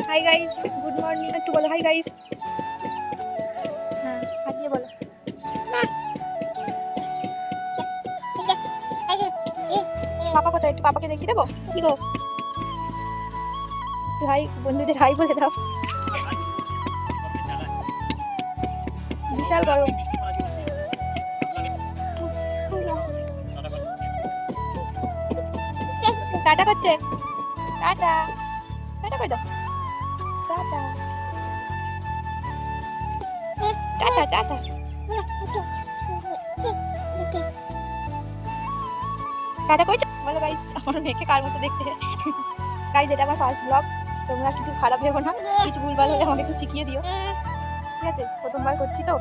Hi guys, good morning. একটু বলো hi guys. হ্যাঁ, হাত দিয়ে বলো। পাপা কোথায়? একটু পাপাকে দেখিয়ে দেবো। কি গো, হাই বন্ধুদের হাই বলে দাও। বিশাল গরম। টাটা করছে, টাটা টাটা করে দাও, টাটা টাটা টাটা। টাটা কইছো বলো গাইস। আমার মেয়েকে কার মতো দেখতে গাইস, এটা আমার ফার্স্ট ব্লগ। তোমরা কিছু খারাপ ভেবো না, কিছু ভুলভাল হলে আমাকে একটু শিখিয়ে দিও, ঠিক আছে? প্রথমবার করছি তো,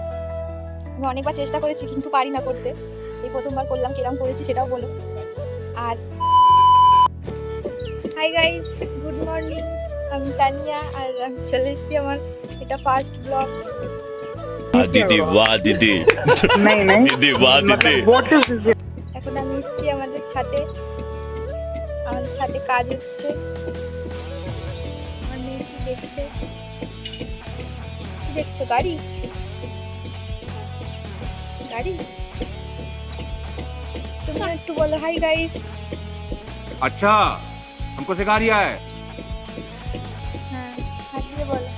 আমি অনেকবার চেষ্টা করেছি কিন্তু পারি না করতে। এই প্রথমবার করলাম, কিরম করেছি সেটাও বলো। আর হাই গাইস, গুড মর্নিং। আমি তানিয়া, আর আমি চলে এসেছি আমার এটা ফার্স্ট ব্লগ। दीदी वाह दीदी नहीं नहीं दीदी वाह दीदी व्हाट इज दिस? এখন আমি এসেছি আমাদের ছাদে, আমাদের ছাদে কাজ হচ্ছে। আমার মেয়ে কি দেখছে, কি দেখছো? গাড়ি গাড়ি। তুমি একটু বলো হাই গাইস। अच्छा हमको सिखा रिया है। হ্যাঁ, হাত দিয়ে বলো।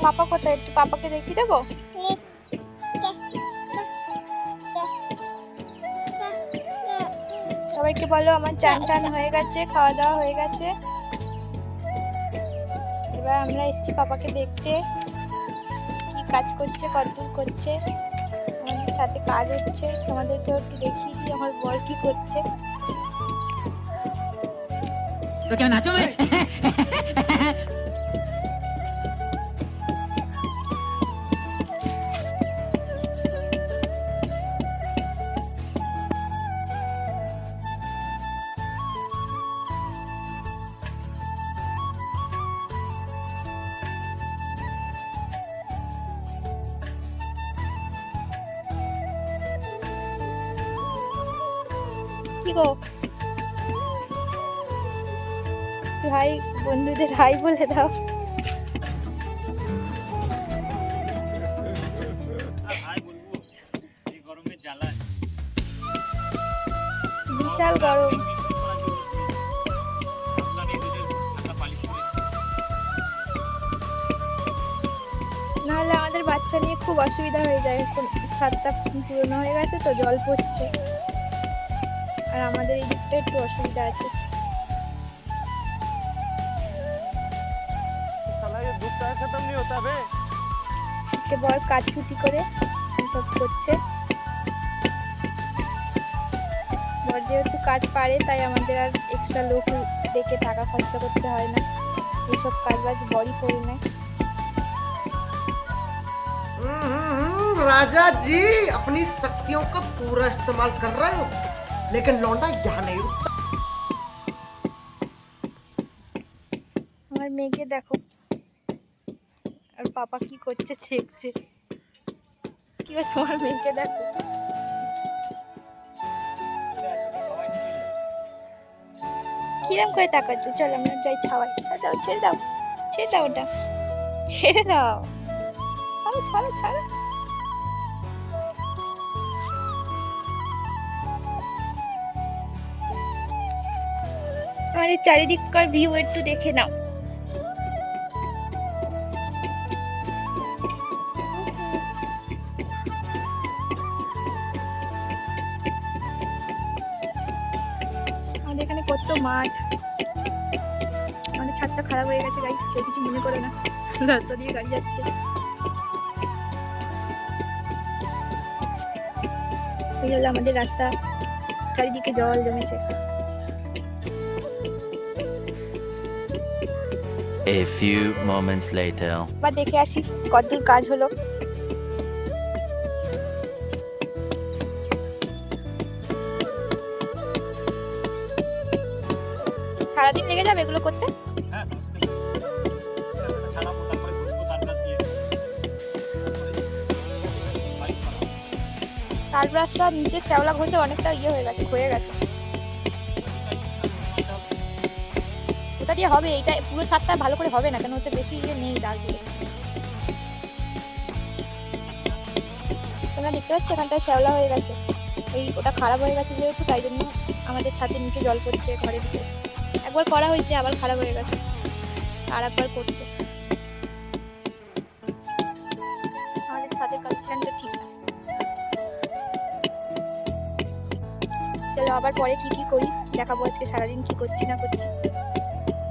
পাপা কোথায়? একটু পাপাকে দেখিয়ে দেবো। সবাইকে বলো আমার চান টান হয়ে গেছে, খাওয়া দাওয়া হয়ে গেছে। এবার আমরা এসেছি পাপাকে দেখতে, কি কাজ করছে, কতদূর করছে। আমাদের সাথে কাজ হচ্ছে, তোমাদেরকেও একটু দেখিয়ে দিই আমার বর কি করছে। तो क्या नाचोगे? কি গো, হাই বন্ধুদের হাই বলে দাও। বিশাল গরম। নাহলে আমাদের বাচ্চা নিয়ে খুব অসুবিধা হয়ে যায়। এখন ছাদটা পুরনো হয়ে গেছে তো, জল পড়ছে, আর আমাদের এই দিকটা একটু অসুবিধা আছে। আজকে বর কাজ ছুটি করে সব করছে। বর যেহেতু কাজ পারে, তাই আমাদের আর এক্সট্রা লোক ডেকে টাকা খরচা করতে হয় না। এইসব কাজ বাজ বরই করে নেয়। राजा जी अपनी शक्तियों का पूरा इस्तेमाल कर रहे हो, लेकिन लौंडा यहाँ नहीं रुकता। আমার মেয়েকে দেখো, আর পাপা কি করছে দেখছে। কি হলো, তোমার মেয়েকে দেখো। কিরম করে তাকাচ্ছ? চলো আমরা যাই ছাওয়াই। ছেড়ে দাও, ছেড়ে দাও, ছেড়ে দাও, ওটা ছেড়ে দাও। ছাড়ো ছাড়ো ছাড়ো। আমার এই চারিদিককার ভিউ একটু দেখে নাও। আমাদের এখানে কত মাঠ। আমাদের ছাদটা খারাপ হয়ে গেছে গাইস, কেউ কিছু মনে করে না, রাস্তা দিয়ে গাড়ি যাচ্ছে। এই হলো আমাদের রাস্তা, চারিদিকে জল জমেছে। A few moments later বা দেখে আসি কতদূর কাজ হলো। সারাদিন লেগে যাবে এগুলো করতে। কাল ব্রাশটা নিচে শ্যাওলা ঘষে অনেকটা ইয়ে হয়ে গেছে, ক্ষয়ে গেছে। ওটা দিয়ে হবে, এইটা পুরো ছাদটা ভালো করে হবে না, কেন ওতে বেশি ইয়ে নেই দাগগুলো। তোমরা দেখতে পাচ্ছ এখানটায় শ্যাওলা হয়ে গেছে, ওটা খারাপ হয়ে গেছে যেহেতু, তাই জন্য আমাদের ছাদের নিচে জল পড়ছে ঘরের ভিতরে। একবার করা হয়েছে, আবার খারাপ হয়ে গেছে, আর একবার করছে। আমাদের ছাদের কন্ডিশনটা ঠিক না। চলো আবার পরে কি কি করি দেখাবো, আজকে সারাদিন কি করছি না করছি।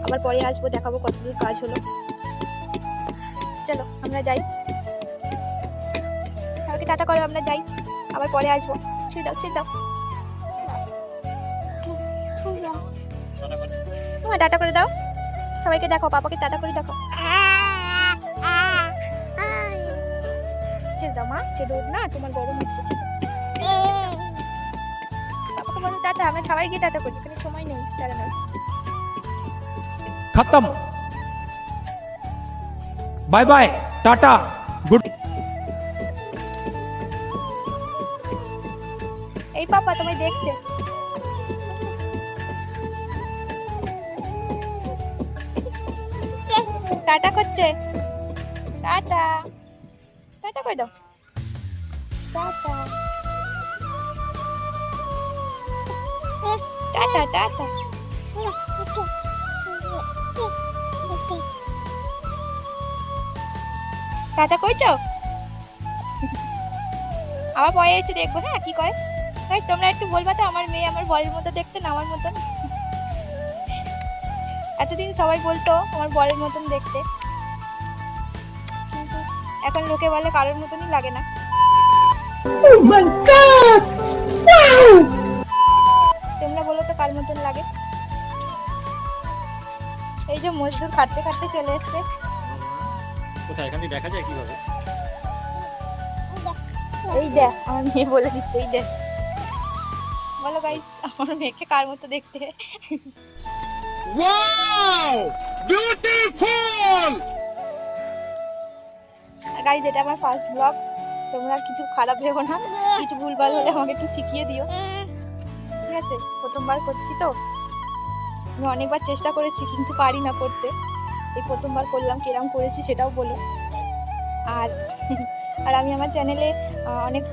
আবার পরে আসবো, দেখাবো কতদূর কাজ হলো। চলো আমরা যাই, সবাইকে টাটা করো, আমরা যাই, আবার পরে আসবো। ছেড়ে দাও, ছেড়ে দাও। তোমার টাটা করে দাও, সবাইকে দেখো, পাপাকে টাটা করে দেখো। ছেড়ে দাও মা, ছেড়ে না, তোমার গরম হচ্ছে। পাপাকে বলো টাটা, আমরা সবাই গিয়ে টাটা করি, কোনো সময় নেই টাটা না। खत्म बाय बाय टाटा गुड। এই পাপা তোমায় দেখছে। টাটা করছে, টাটা টাটা করে দাও, টাটা টাটা টাটা। টাটা কইছো, আবার পরে এসে দেখবো হ্যাঁ কি করে। তাই তোমরা একটু বলবা তো, আমার মেয়ে আমার বরের মতো দেখতে না আমার মতন। এতদিন সবাই বলতো আমার বরের মতন দেখতে, কিন্তু এখন লোকে বলে কারোর মতনই লাগে না। তোমরা বলো তো কার মতন লাগে। এই যে মজদুর কাটতে কাটতে চলে এসছে। কোথায় এখানে দেখা যায় কিভাবে? এই দেখ আমার মেয়ে বলে দিচ্ছে, এই দেখ। বলো গাইস আমার মেয়েকে কার মতো দেখতে। Wow beautiful. গাইস এটা আমার ফার্স্ট ব্লগ, তোমরা কিছু খারাপ ভেবো না, কিছু ভুলভাল হলে আমাকে একটু শিখিয়ে দিও, ঠিক আছে? প্রথমবার করছি তো, আমি অনেকবার চেষ্টা করেছি কিন্তু পারি না করতে। এই প্রথমবার করলাম, কিরম করেছি সেটাও বলো। আর আর আমি আমার চ্যানেলে অনেক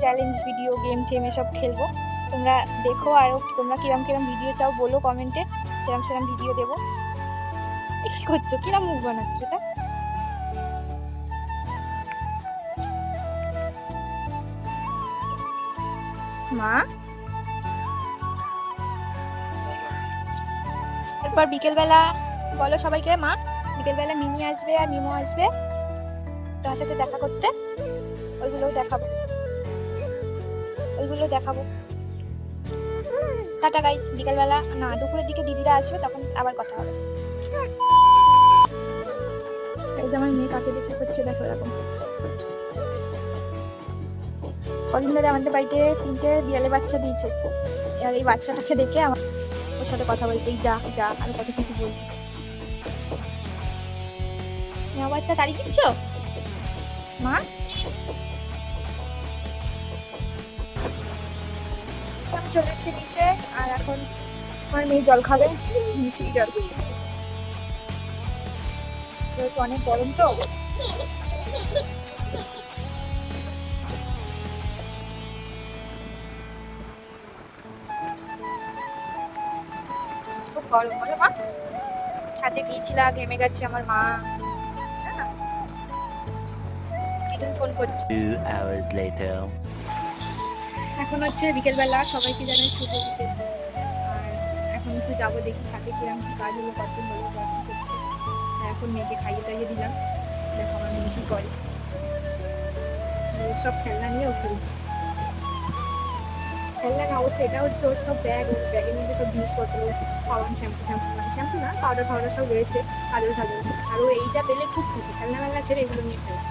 চ্যালেঞ্জ ভিডিও, গেম টেম এসব খেলবো, তোমরা দেখো। আর তোমরা কিরম কিরম ভিডিও চাও বলো কমেন্টে, সেরম সেরম ভিডিও দেবো। কি করছো, কিরম মুখ বানাচ্ছো এটা? মা এরপর বিকেলবেলা বলো সবাইকে, মা বিকেলবেলা মিনি আসবে আর মিমো আসবে তার সাথে দেখা করতে, ওইগুলোও দেখাবো, ওইগুলো দেখাবো। টাটা গাইস, বিকেলবেলা না দুপুরের দিকে দিদিরা আসবে, তখন আবার কথা হবে। এই যে আমার মেয়ে কাকে দেখতে করছে দেখো, এরকম। কদিন ধরে আমাদের বাড়িতে 3টে বিড়ালে বাচ্চা দিয়েছে, আর এই বাচ্চাটাকে দেখে আমার ওর সাথে কথা বলছে, যা যা আমি কত কিছু বলছি। আওয়াজটা তাড়ি দিচ্ছ মা? আমি চলে এসেছি নিচে, আর এখন আমার মেয়ে জল খাবে, মিষ্টি জল। অনেক গরম তো, খুব গরম। বলো মা, সাথে গিয়েছিলাম, ঘেমে গেছে আমার মা। ফোন করছে। 2 hours later. এখন হচ্ছে বিকেলবেলা, সবাইকে জানাই শুভ বিকেল। আর এখন একটু যাবো, দেখি সাথে কিরম কি কাজ হলো, কত হলো, কত করছে। আর এখন মেয়েকে খাইয়ে টাইয়ে দিলাম, দেখো আমার মেয়ে কি করে। সব খেলনা নিয়েও খেলছে, খেলনা না অবশ্যই, এটা হচ্ছে ওর সব ব্যাগ, ওর ব্যাগের মধ্যে সব জিনিসপত্র, সাবান, শ্যাম্পু মানে শ্যাম্পু না, পাউডার ফাউডার সব রয়েছে, কাজল ফাজল। আর ও এইটা পেলে খুব খুশি, খেলনা মেলনা ছেড়ে এগুলো নিয়ে খেলে।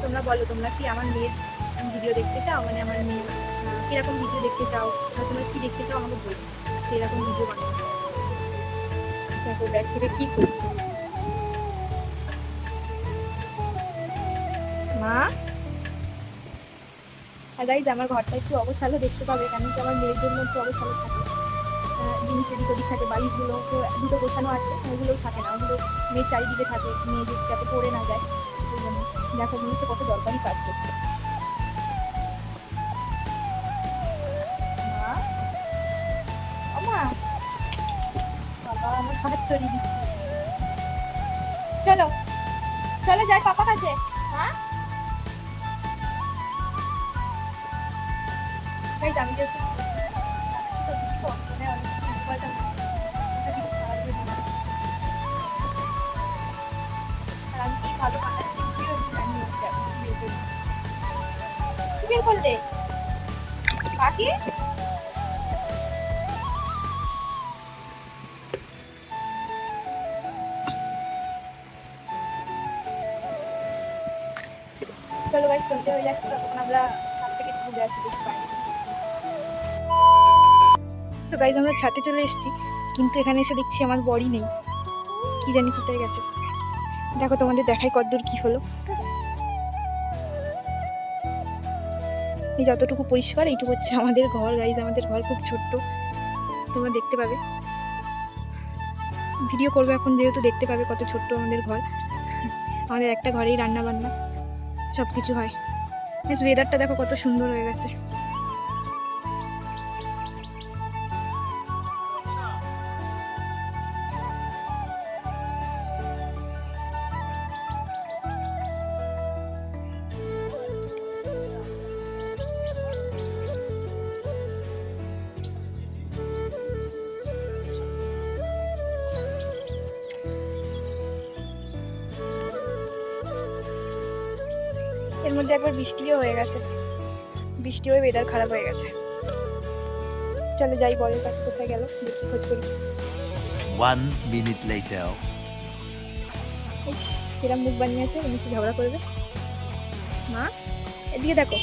তোমরা বলো, তোমরা কি আমার মেয়ের ভিডিও দেখতে চাও, মানে আমার মেয়ে কিরকম ভিডিও দেখতে চাও, তোমরা কি দেখতে চাও আমাকে বলো, সেরকম ভিডিও বানাবো। দেখো ব্যাগ থেকে কি করছে, মা আর গাইজ আমার ঘরটা একটু অগোছালো দেখতে পাবে, কেন কি আমার মেয়ের জন্য একটু অগোছালো থাকে, জিনিস এদিক ওদিক থাকে, বালিশগুলো তো দুটো গোছানো আছে, ওগুলোও থাকে না, ওগুলো মেয়ের চারিদিকে থাকে, মেয়ে যাতে পড়ে না যায়। ওই জন্য দেখো মনে হচ্ছে কত দরকারি কাজ করছে। মা ও মা, বাবা আমার হাত সরিয়ে দিচ্ছে। চলো চলো যাই পাপা কাছে। হ্যাঁ গাইজ আমি যে বের করলে কাকি চলো ভাই সন্ধ্যে হয়ে যাচ্ছে, তখন আমরা ছাদ থেকে ঘুরে আসি দেখতে পাই। তো গাইজ আমরা ছাদে চলে এসেছি, কিন্তু এখানে এসে দেখছি আমার বরই নেই, কি জানি কোথায় গেছে। দেখো তোমাদের দেখাই কতদূর কি হলো। এই যতটুকু পরিষ্কার এইটুকু হচ্ছে আমাদের ঘর। গাইজ আমাদের ঘর খুব ছোট্ট, তোমরা দেখতে পাবে, ভিডিও করবে এখন যেহেতু দেখতে পাবে কত ছোট্ট আমাদের ঘর। আমাদের একটা ঘরেই রান্না বান্না সব কিছু হয়। ওয়েদারটা দেখো কত সুন্দর হয়ে গেছে। এর মধ্যে একবার বৃষ্টিও হয়ে গেছে, বৃষ্টি হয়ে ওয়েদার খারাপ হয়ে গেছে। চলো যাই বলের কাছে, কোথায় গেল দেখি, খোঁজ করি। 1 minute later. কিরম মুখ বানিয়েছে, নিচে ঝগড়া করবে। মা এদিকে দেখো,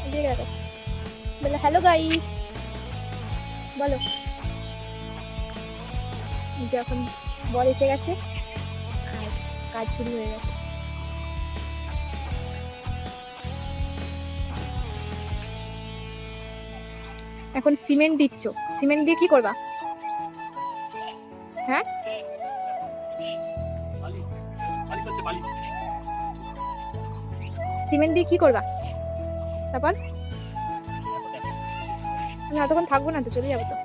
এদিকে দেখো, বলো হ্যালো গাইস বলো। যে এখন বল এসে গেছে আর কাজ শুরু হয়ে গেছে। এখন সিমেন্ট দিচ্ছ, সিমেন্ট দিয়ে কি করবা? হ্যাঁ সিমেন্ট দিয়ে কি করবা? তারপর আমি অতক্ষণ থাকবো না তো, চলে যাবো তো।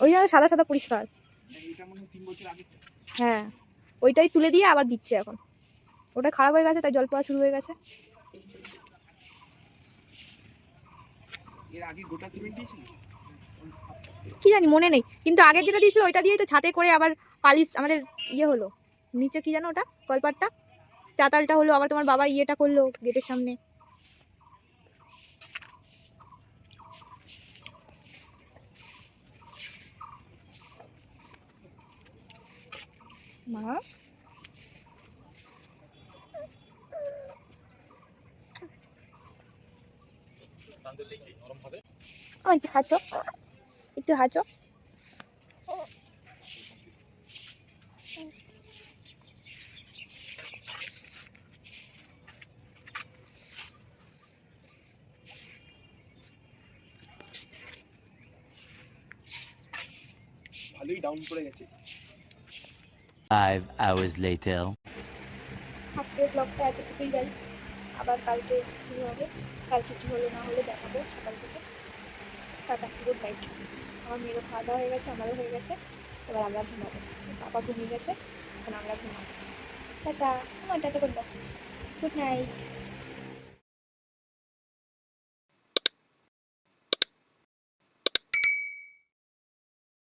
ওই জন্য সাদা সাদা পরিষ্কার। হ্যাঁ ওইটাই তুলে দিয়ে আবার দিচ্ছে এখন, ওটা খারাপ হয়ে গেছে তাই জল পড়া শুরু হয়ে গেছে। কি জানি মনে নেই, কিন্তু আগে যেটা দিয়েছিল ওইটা দিয়ে তো ছাতে করে আবার পালিশ আমাদের ইয়ে হলো, নিচে কি জানো ওটা কলপাটটা, চাতালটা হলো, আবার তোমার বাবা ইয়েটা করলো গেটের সামনে। মা একটু হাঁচো, একটু হাঁচো। ভালোই ডাউন করে গেছে। 5 hours later. আজকের ব্লগটা এতটুকুই গাইস, আবার কালকে শুরু হবে, কালকে কি হলো না হলো দেখাবো সকাল থেকে। Tata, good night. আমার মেয়েরও খাওয়া দাওয়া হয়ে গেছে, আমারও হয়ে গেছে, এবার আমরা ঘুমাবো। বাবা ঘুমিয়ে গেছে, এখন আমরা ঘুমাবো। টাটা, আমার টাটা করে দাও, গুড নাইট।